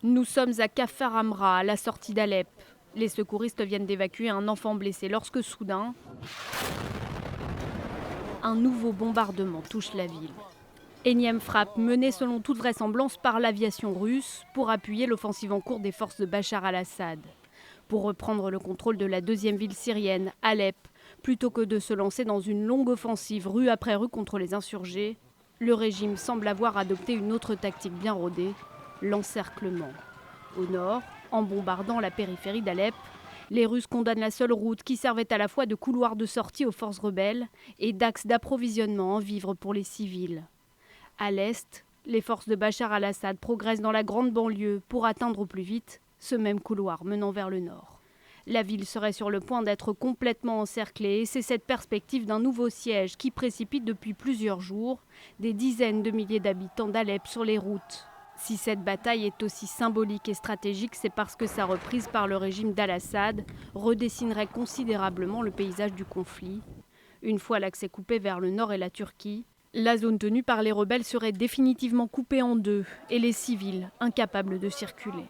Nous sommes à Kafar Amra, à la sortie d'Alep. Les secouristes viennent d'évacuer un enfant blessé lorsque soudain, un nouveau bombardement touche la ville. Énième frappe menée selon toute vraisemblance par l'aviation russe pour appuyer l'offensive en cours des forces de Bachar al-Assad. Pour reprendre le contrôle de la deuxième ville syrienne, Alep, plutôt que de se lancer dans une longue offensive rue après rue contre les insurgés, le régime semble avoir adopté une autre tactique bien rodée, l'encerclement. Au nord, en bombardant la périphérie d'Alep, les Russes condamnent la seule route qui servait à la fois de couloir de sortie aux forces rebelles et d'axe d'approvisionnement en vivres pour les civils. À l'est, les forces de Bachar al-Assad progressent dans la grande banlieue pour atteindre au plus vite ce même couloir menant vers le nord. La ville serait sur le point d'être complètement encerclée et c'est cette perspective d'un nouveau siège qui précipite depuis plusieurs jours des dizaines de milliers d'habitants d'Alep sur les routes. Si cette bataille est aussi symbolique et stratégique, c'est parce que sa reprise par le régime d'al-Assad redessinerait considérablement le paysage du conflit. Une fois l'accès coupé vers le nord et la Turquie, la zone tenue par les rebelles serait définitivement coupée en deux et les civils incapables de circuler.